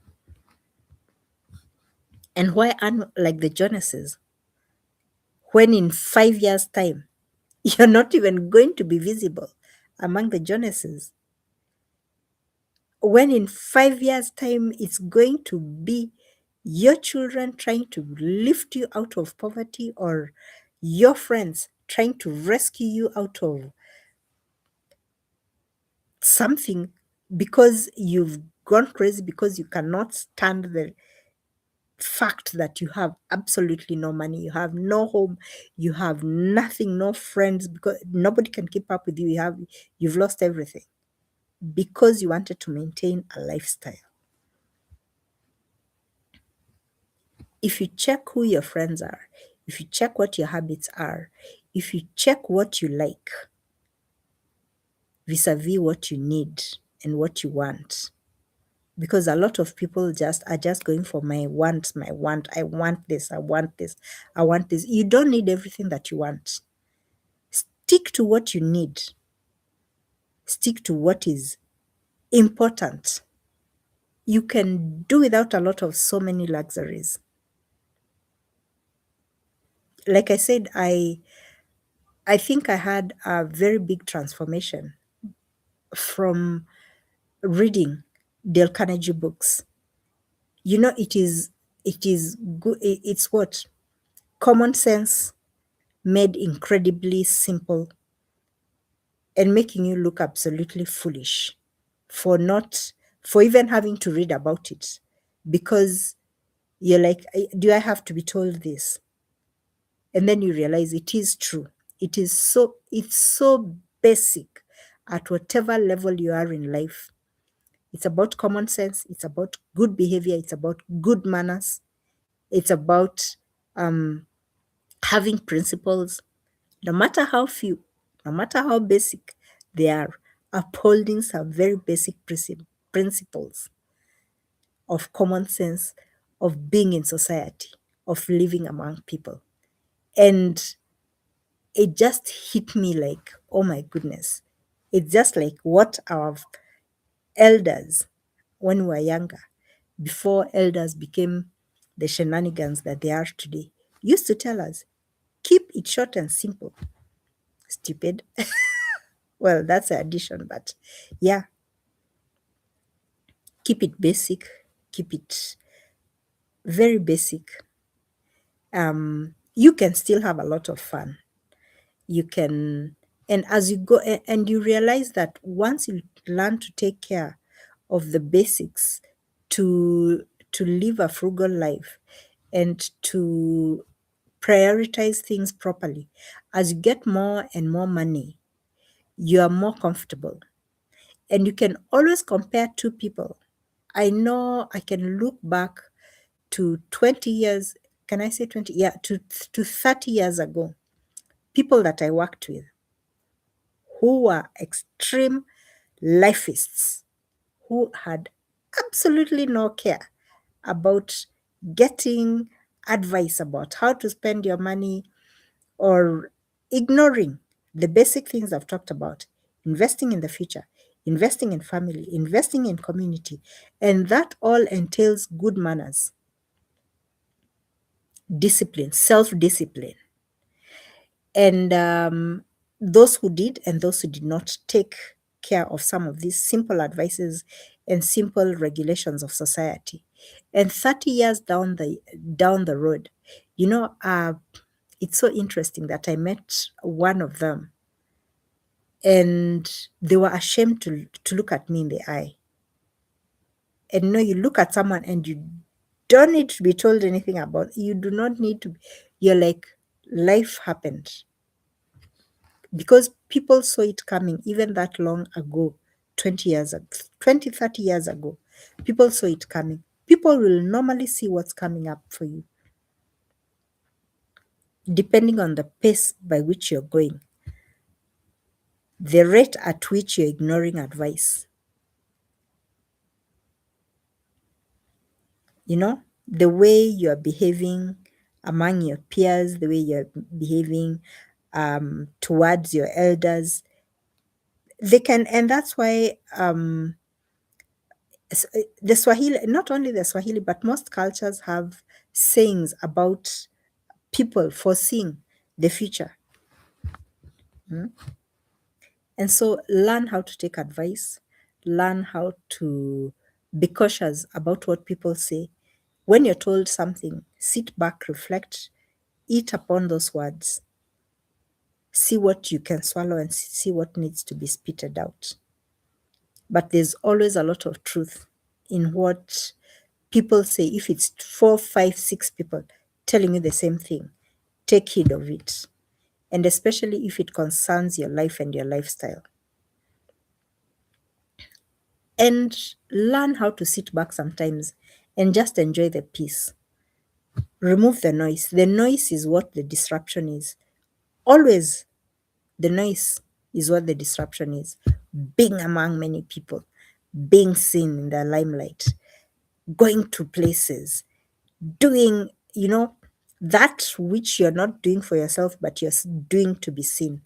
And why earn like the Joneses when in 5 years' time you're not even going to be visible among the Joneses? When in 5 years' time it's going to be your children trying to lift you out of poverty, or your friends trying to rescue you out of something because you've gone crazy, because you cannot stand the fact that you have absolutely no money, you have no home, you have nothing, no friends, because nobody can keep up with you. You've lost everything because you wanted to maintain a lifestyle. If you check who your friends are, if you check what your habits are, if you check what you like vis-a-vis what you need and what you want, because a lot of people are just going for my want. I want this, I want this, I want this. You don't need everything that you want. Stick to what you need. Stick to what is important. You can do without a lot of so many luxuries. Like I said, I think I had a very big transformation from reading Dale Carnegie books. You know, it is good. It's what common sense made incredibly simple and making you look absolutely foolish for not for even having to read about it, because you're like, do I have to be told this? And then you realize it is true. It's so basic at whatever level you are in life. It's about common sense, it's about good behavior, it's about good manners, it's about having principles, no matter how few, no matter how basic they are, upholding some very basic principles of common sense, of being in society, of living among people. And it just hit me like, oh my goodness. It's just like what our elders, when we were younger, before elders became the shenanigans that they are today, used to tell us, keep it short and simple. Stupid. Well, that's an addition, but yeah, keep it basic, keep it very basic. You can still have a lot of fun. You can, and as you go, and you realize that once you learn to take care of the basics, to live a frugal life and to prioritize things properly, as you get more and more money, you are more comfortable. And you can always compare two people. I know I can look back to 20 years, can I say 20? Yeah, to 30 years ago, people that I worked with who were extreme lifeists, who had absolutely no care about getting advice about how to spend your money, or ignoring the basic things I've talked about: investing in the future, investing in family, investing in community. And that all entails good manners, discipline, self discipline. And those who did and those who did not take care of some of these simple advices and simple regulations of society. And 30 years down the road, you know, it's so interesting that I met one of them, and they were ashamed to look at me in the eye. And you look at someone and you don't need to be told anything about, you do not need to, you're like, life happened. Because people saw it coming even that long ago, 20 years ago, 20, 30 years ago. People saw it coming. People will normally see what's coming up for you, depending on the pace by which you're going, the rate at which you're ignoring advice. The way you're behaving among your peers, the way you're behaving towards your elders. They can, and that's why the Swahili, not only the Swahili, but most cultures have sayings about people foreseeing the future. And so learn how to take advice, learn how to be cautious about what people say. When you're told something, sit back, reflect, eat upon those words, see what you can swallow and see what needs to be spitted out. But there's always a lot of truth in what people say. If it's 4, 5, 6 people telling you the same thing, take heed of it. And especially if it concerns your life and your lifestyle. And learn how to sit back sometimes and just enjoy the peace. Remove the noise. The noise is what the disruption is. Always, the noise is what the disruption is. Being among many people, being seen in the limelight, going to places, doing, that which you're not doing for yourself, but you're doing to be seen.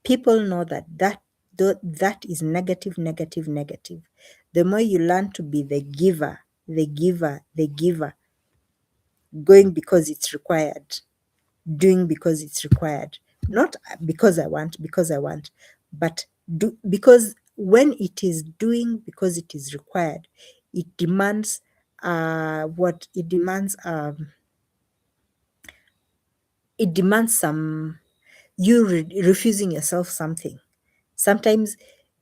People know that is negative, negative, negative. The more you learn to be the giver, the giver, the giver, going because it's required, doing because it's required, not because I want, but do because when it is doing because it is required, it demands what it demands. It demands some you refusing yourself something. Sometimes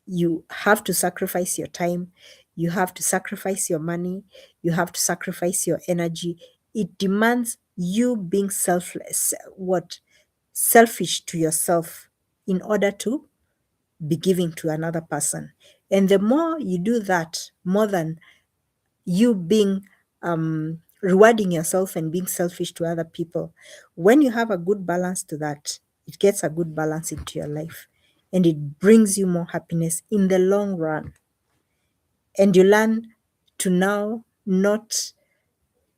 you have to sacrifice your time, you have to sacrifice your money, you have to sacrifice your energy. It demands you being selfish to yourself in order to be giving to another person. And the more you do that, more than you being rewarding yourself and being selfish to other people, when you have a good balance to that, it gets a good balance into your life and it brings you more happiness in the long run. And you learn to now not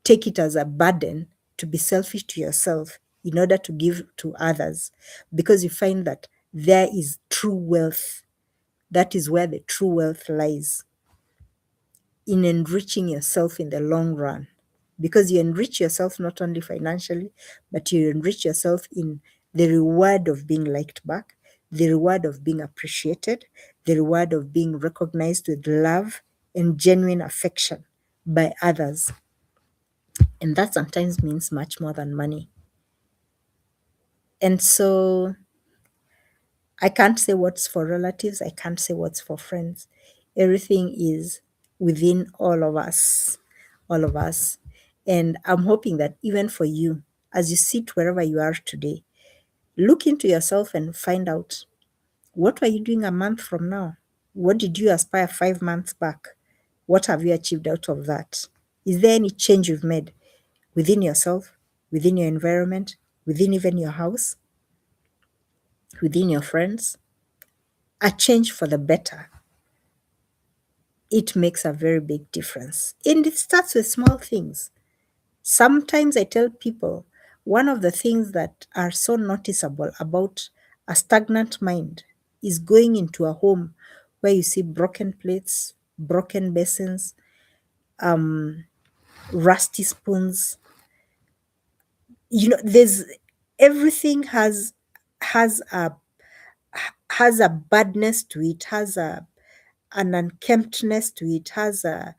take it as a burden to be selfish to yourself in order to give to others, because you find that there is true wealth. That is where the true wealth lies, in enriching yourself in the long run. Because you enrich yourself not only financially, but you enrich yourself in the reward of being liked back, the reward of being appreciated, the reward of being recognized with love and genuine affection by others. And that sometimes means much more than money. And so I can't say what's for relatives, I can't say what's for friends. Everything is within all of us, all of us. And I'm hoping that even for you, as you sit wherever you are today, look into yourself and find out, what were you doing a month from now? What did you aspire 5 months back? What have you achieved out of that? Is there any change you've made within yourself, within your environment, within even your house, within your friends? A change for the better. It makes a very big difference. And it starts with small things. Sometimes I tell people, one of the things that are so noticeable about a stagnant mind is going into a home where you see broken plates, broken basins, rusty spoons. There's everything has a has a badness to it, has an unkemptness to it, has a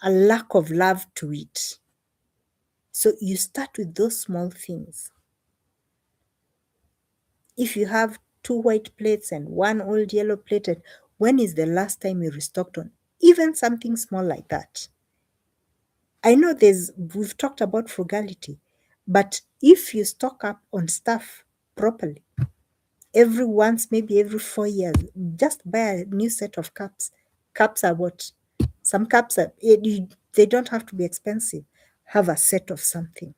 lack of love to it. So you start with those small things. If you have two white plates and one old yellow plate, and when is the last time you restocked on even something small like that? I know we've talked about frugality, but if you stock up on stuff properly, every once, maybe every 4 years, just buy a new set of cups. Cups are what? Some cups they don't have to be expensive. Have a set of something.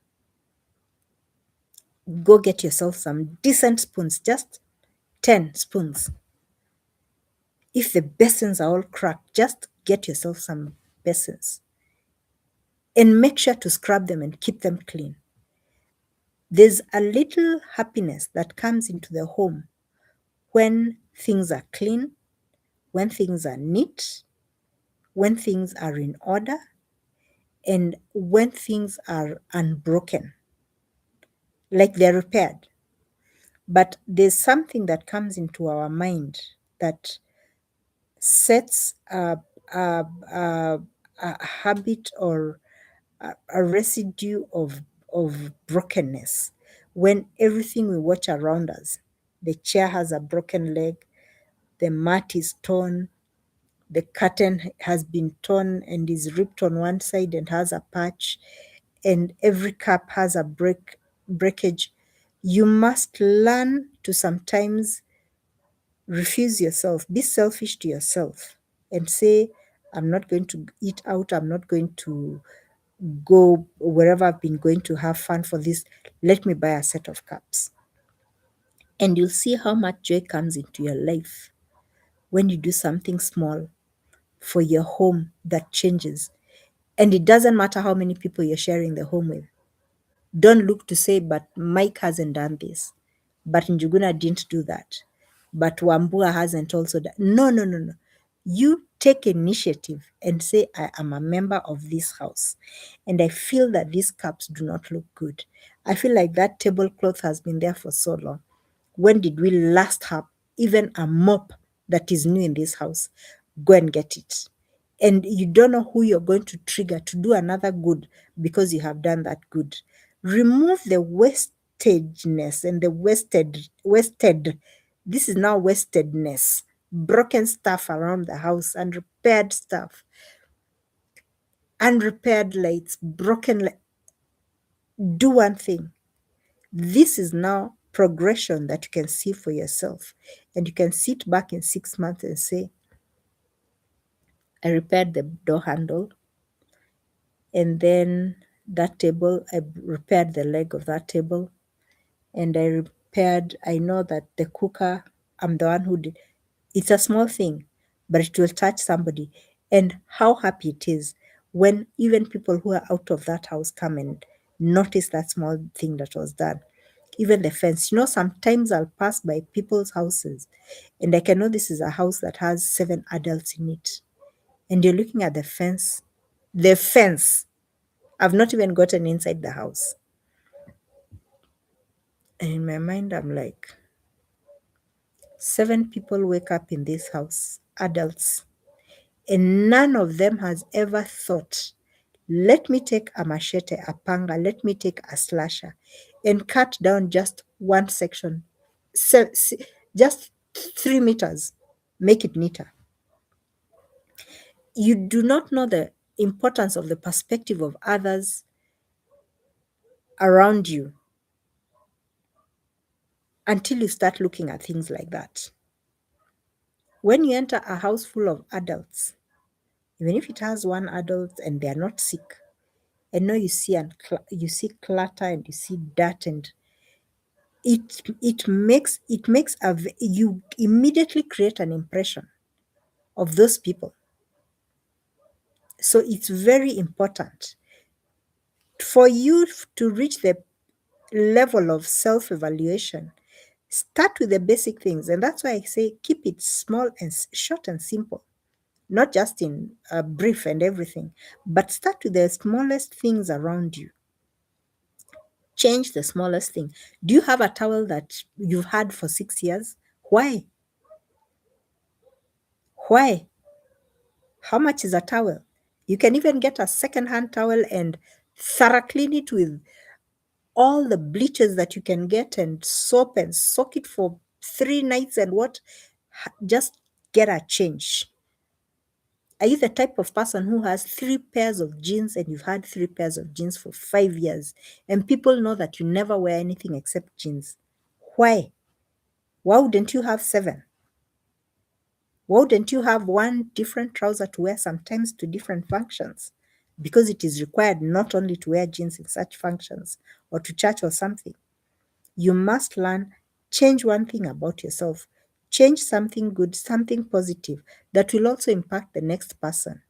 Go get yourself some decent spoons, just 10 spoons. If the basins are all cracked, just get yourself some basins and make sure to scrub them and keep them clean. There's a little happiness that comes into the home when things are clean, when things are neat, when things are in order, and when things are unbroken, like they're repaired. But there's something that comes into our mind that sets a, a habit or a residue of brokenness. When everything we watch around us, the chair has a broken leg, the mat is torn, the curtain has been torn and is ripped on one side and has a patch, and every cup has a breakage. You must learn to sometimes refuse yourself, be selfish to yourself, and say, I'm not going to eat out, I'm not going to go wherever I've been going to have fun for this. Let me buy a set of cups. And you'll see how much joy comes into your life when you do something small for your home that changes. And it doesn't matter how many people you're sharing the home with. Don't look to say, but Mike hasn't done this, but Njuguna didn't do that, but Wambua hasn't also done. No, no, no, no. You take initiative and say, I am a member of this house, and I feel that these cups do not look good. I feel like that tablecloth has been there for so long. When did we last have even a mop that is new in this house? Go and get it. And you don't know who you're going to trigger to do another good because you have done that good. Remove the wastageness and the wasted. This is now wastedness, broken stuff around the house, unrepaired stuff, unrepaired lights, do one thing. This is now progression that you can see for yourself. And you can sit back in 6 months and say, I repaired the door handle. And then that table, I repaired the leg of that table. And I know that the cooker, I'm the one who did. It's a small thing, but it will touch somebody. And how happy it is when even people who are out of that house come and notice that small thing that was done. Even the fence. Sometimes I'll pass by people's houses and I can know this is a house that has 7 adults in it. And you're looking at the fence. The fence. I've not even gotten inside the house. And in my mind, I'm like, 7 people wake up in this house, adults, and none of them has ever thought Let me take a machete, a panga, let me take a slasher and cut down just one section, just 3 meters, make it neater. You do not know the importance of the perspective of others around you until you start looking at things like that. When you enter a house full of adults, even if it has one adult and they are not sick, and now you see clutter and you see dirt, and you immediately create an impression of those people. So it's very important for you to reach the level of self-evaluation. Start with the basic things, and that's why I say keep it small and short and simple, not just in brief and everything, but start with the smallest things around you. Change the smallest thing. Do you have a towel that you've had for 6 years? Why? Why? How much is a towel? You can even get a second-hand towel and thorough clean it with all the bleaches that you can get and soap and soak it for 3 nights and what? Just get a change. Are you the type of person who has 3 pairs of jeans and you've had 3 pairs of jeans for 5 years and people know that you never wear anything except jeans? Why? Why wouldn't you have 7? Why wouldn't you have one different trouser to wear sometimes to different functions? Because it is required not only to wear jeans in such functions or to church or something. You must learn, change one thing about yourself. Change something good, something positive that will also impact the next person.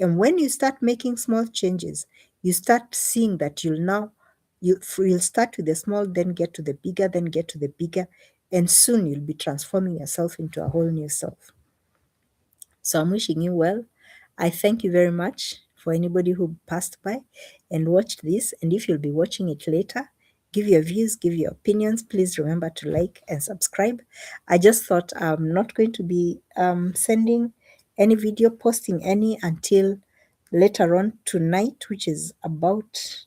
And when you start making small changes, you start seeing that you'll start with the small, then get to the bigger, then get to the bigger, and soon you'll be transforming yourself into a whole new self. So I'm wishing you well. I thank you very much for anybody who passed by and watched this. And if you'll be watching it later, give your views, give your opinions. Please remember to like and subscribe. I just thought I'm not going to be sending any video, posting any until later on tonight, which is about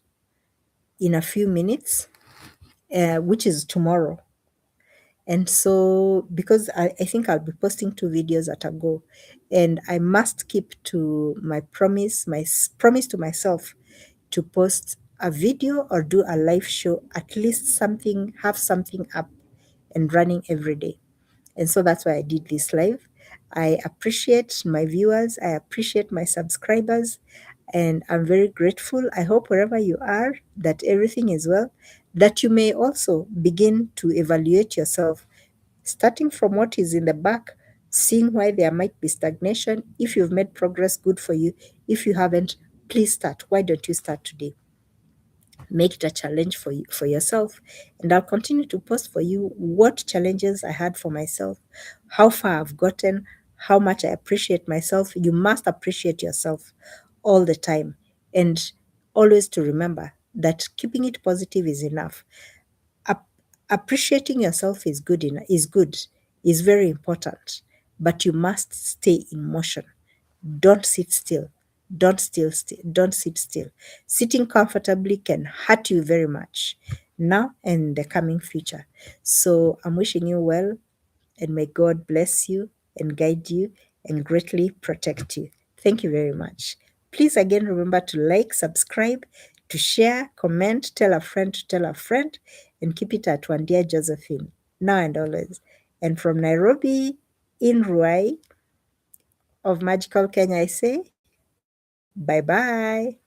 in a few minutes, which is tomorrow. And so, because I think I'll be posting 2 videos at a go, and I must keep to my promise, promise to myself to post a video or do a live show, at least something, have something up and running every day. And so that's why I did this live. I appreciate my viewers, I appreciate my subscribers, and I'm very grateful. I hope wherever you are that everything is well, that you may also begin to evaluate yourself, starting from what is in the back, seeing why there might be stagnation. If you've made progress, good for you. If you haven't, please start. Why don't you start today? Make it a challenge for you, for yourself, and I'll continue to post for you what challenges I had for myself, how far I've gotten, how much I appreciate myself. You must appreciate yourself all the time, and always to remember that keeping it positive is enough. Appreciating yourself is good, is very important, but you must stay in motion. Don't sit still. Don't sit still. Sitting comfortably can hurt you very much now and in the coming future. So I'm wishing you well, and may God bless you and guide you and greatly protect you. Thank you very much. Please again remember to like, subscribe, to share, comment, tell a friend to tell a friend, and keep it at one dear Josephine, now and always. And from Nairobi, in Ruai of magical Kenya, I say bye bye.